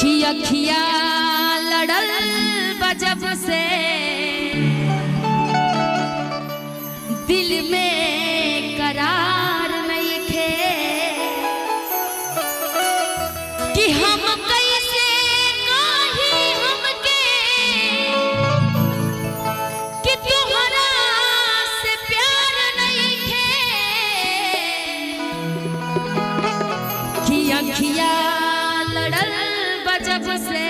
कि अखिया लड़ल बजब से दिल में करार नहीं खे कि हम कैसे कहीं हमके कि तुम्हारा से प्यार नहीं खे कि अखिया लड़ल बजब से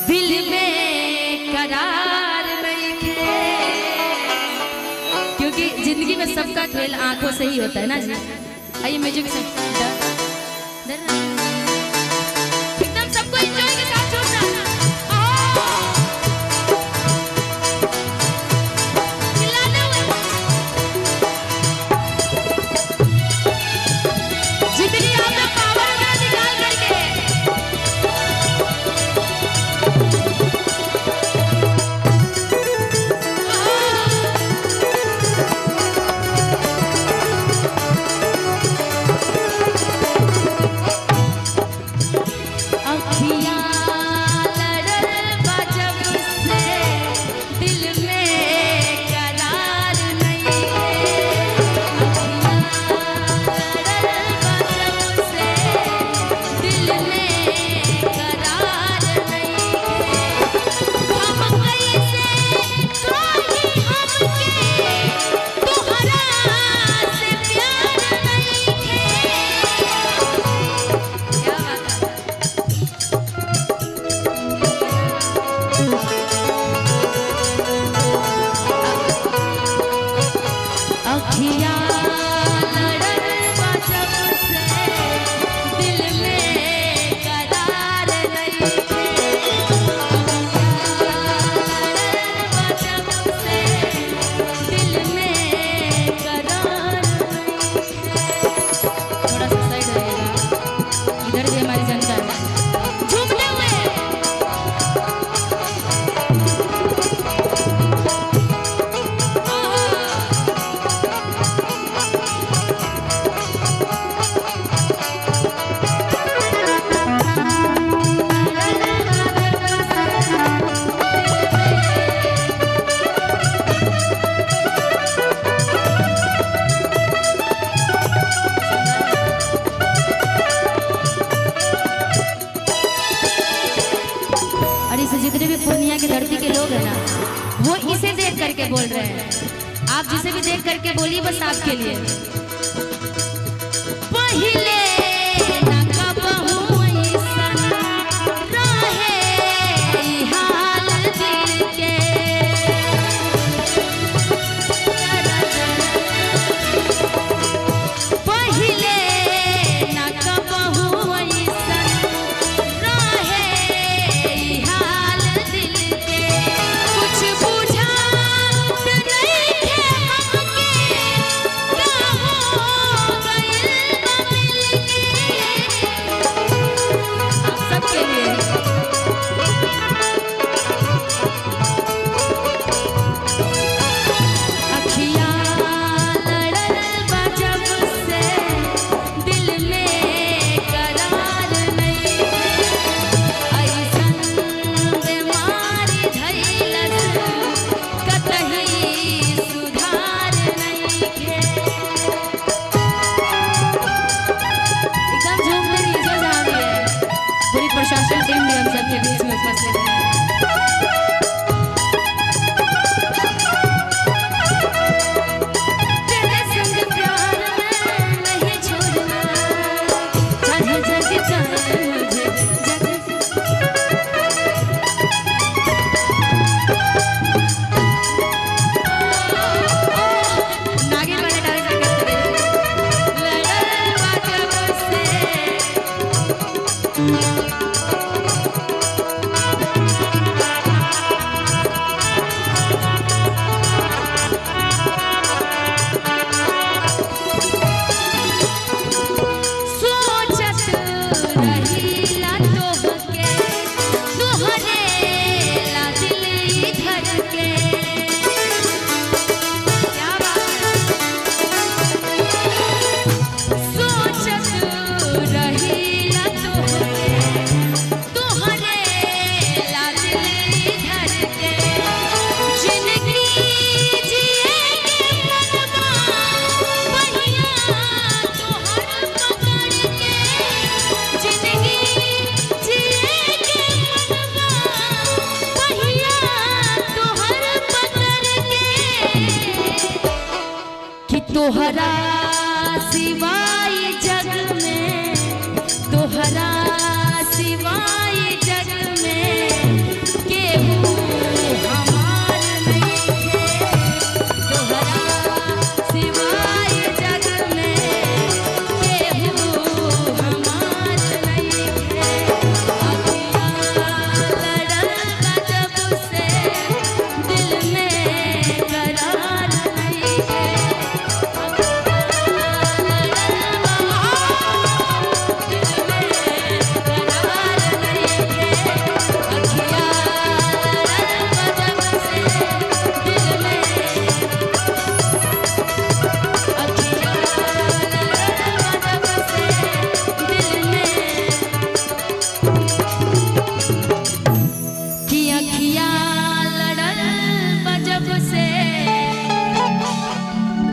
दिल में करार नहीं खे क्योंकि जिंदगी में सबका खेल आंखों से ही होता है ना जी। आइए म्यूजिक से एकदम सबको एंजॉय के साथ छोड़ना चिल्लाने हुए जितनी आप में पावर है निकाल करके जितने भी पूर्णिया की धरती के लोग हैं ना वो इसे देख करके बोल रहे हैं। आप जिसे भी देख करके बोलिए बस आपके लिए पहले प्रशासन टीम भी हम सबके बीच में उपस्थित है। तेरे संग प्यार में नहीं छोड़ना चाहे जग जाए मुझे नागिन वाले डायरेक्टर करते हैं लड़ल बाजब से तोहरा सिवाय जग में, तोहरा सिवाय जग में केहू हमार नइखे, तोहरा सिवाय जग में केहू हमार नइखे। अखियाँ लड़ल बा जब से दिल में करार नइखे।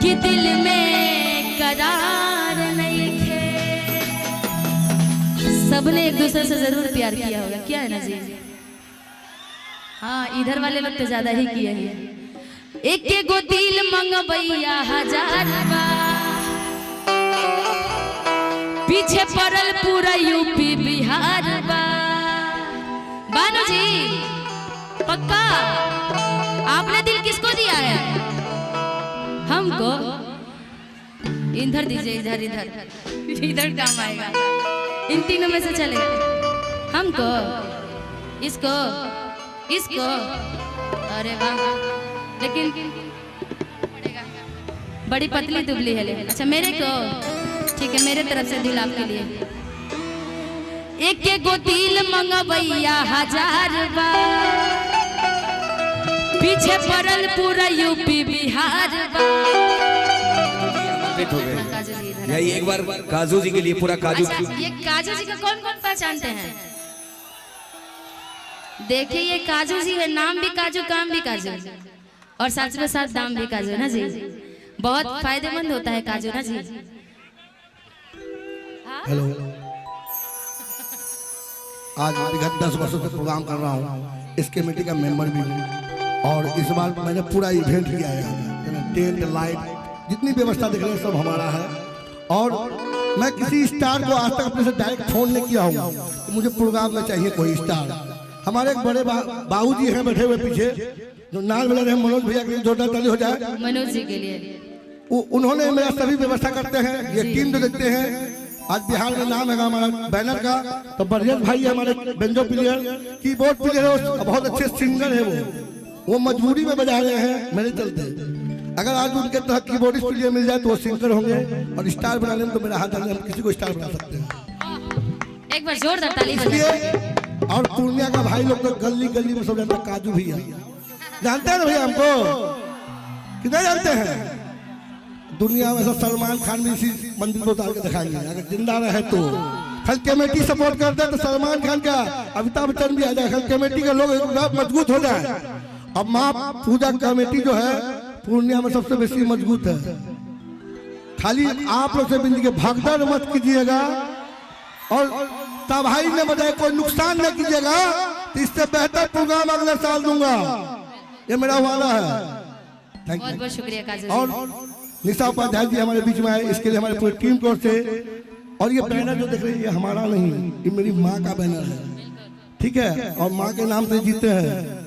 कि दिल में करार नहीं खे। सबने एक दूसरे से जरूर प्यार किया होगा, क्या है ना जी? हाँ, इधर वाले लोग तो ज्यादा ही किए हैं। एक एगो दिल मंगबैया हजार बार, पीछे पड़ल पूरा यूपी बिहार बा। बानू जी पक्का आपने दिल किसको दिया है? हमको। इधर दीजिए, इधर इधर इधर काम आएगा, इन तीनों में से चलेगा। हमको, इसको, इसको, अरे वाह, लेकिन बड़ी पतली दुबली है। लेकिन अच्छा मेरे को ठीक है, मेरे तरफ से दिल आपके लिए। एक एगो दिल मंगबैया हजार बार, पीछे पड़ल पूरा यूपी बिहार बा। यही एक बार काजू जी के लिए पूरा काजू। अच्छा, ये काजू जी का कौन कौन पहचानते हैं? देखिए ये काजू जी है, नाम भी काजू, काम भी काजू, और साथ में साथ दाम भी काजू ना जी। बहुत फायदेमंद होता है काजू ना जी। हेलो, आज विगत 10 वर्षों से प्रोग्राम कर रहा हूँ, इस कमेटी का मेंबर भी हूँ, और इस बार मैंने पूरा इवेंट किया है। टेंट लाइट जितनी व्यवस्था देख रहे हैं सब हमारा है। और मैं किसी स्टार को आज तक अपने से डायरेक्ट फोन नहीं किया हूँ कि मुझे प्रोग्राम में चाहिए कोई स्टार। हमारे एक बड़े बाबू जी हैं बैठे हुए पीछे, जो नाल बजा रहे हैं, मनोज भैया के लिए जोरदार ताली हो जाए। मनोज जी के लिए उन्होंने मेरा सभी व्यवस्था करते हैं। ये टीम जो देखते हैं, आज बिहार में नाम है हमारा बैनर का, तो बरजस भाई है हमारे बेंजो प्लेयर, कीबोर्ड प्लेयर है, बहुत अच्छे सिंगर है। वो मजबूरी में बजा रहे हैं मेरे चलते। अगर आज उनके तरह कीबोर्डिस्ट प्लेयर मिल जाए तो वो सिंगर होंगे, और स्टार बना लें तो मेरा हाथ डालने हम किसी को स्टार बना सकते हैं। एक बार जोरदार ताली बजाइए। और पूर्णिया का भाई लोग तो गली गली में सब जानते हैं, काजू भैया जानते हैं ना भैया हमको, कितना जानते हैं? दुनिया में सब सलमान खान भी इसी मंदिर को उतार के दिखाएंगे अगर जिंदा रहे तो। कल कमेटी सपोर्ट करते हैं तो सलमान खान का, अमिताभ बच्चन भी आ जाए, कल कमेटी के लोग मजबूत हो जाए। अब माँ पूजा कमेटी जो है पूर्णिया में सबसे बेसी मजबूत है। खाली आप लोग से बिंदी के भागदौड़ मत कीजिएगा, और तबाही न बजाय कोई नुकसान न कीजिएगा, तो इससे बेहतर प्रोग्राम अगले साल दूंगा, ये मेरा वादा है। बहुत बहुत शुक्रिया काजू। और निशा उपाध्याय जी हमारे बीच में आए, इसके लिए हमारे पूरी टीम को से। और ये बैनर जो देख रहे हैं ये हमारा नहीं, ये मेरी माँ का बैनर है, ठीक है? और माँ के नाम से जीते हैं।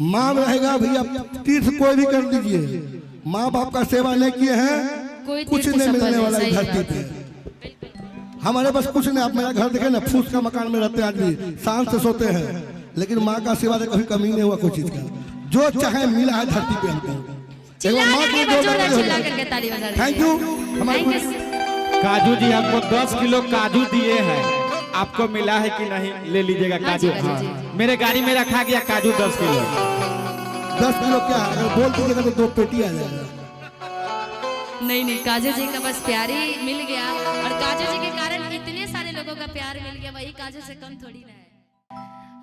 माँ रहेगा भैया, तीर्थ कोई भी कर दीजिए, माँ बाप का सेवा नहीं किए हैं कुछ नहीं मिलने वाला है धरती पे। हमारे पास कुछ नहीं। आप मेरा घर देखे ना, फूस का मकान में रहते आदमी, शांत से सोते हैं, लेकिन माँ का सेवा कभी कमी नहीं हुआ कोई चीज का। जो चाहे मिला है धरती पे हमको। Thank you. काजू जी हमको 10 किलो काजू दिए हैं, आपको मिला है कि नहीं? ले लीजिएगा काजू। हाँ, मेरे गाड़ी में रखा गया काजू 10 किलो। 10 किलो क्या, अगर बोल दीजिएगा तो 2 पेटी आ जाएगा। नहीं नहीं, काजू जी का बस प्यार ही मिल गया, और काजू जी के कारण इतने सारे लोगों का प्यार मिल गया, वही काजू से कम थोड़ी ना है।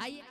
आइए।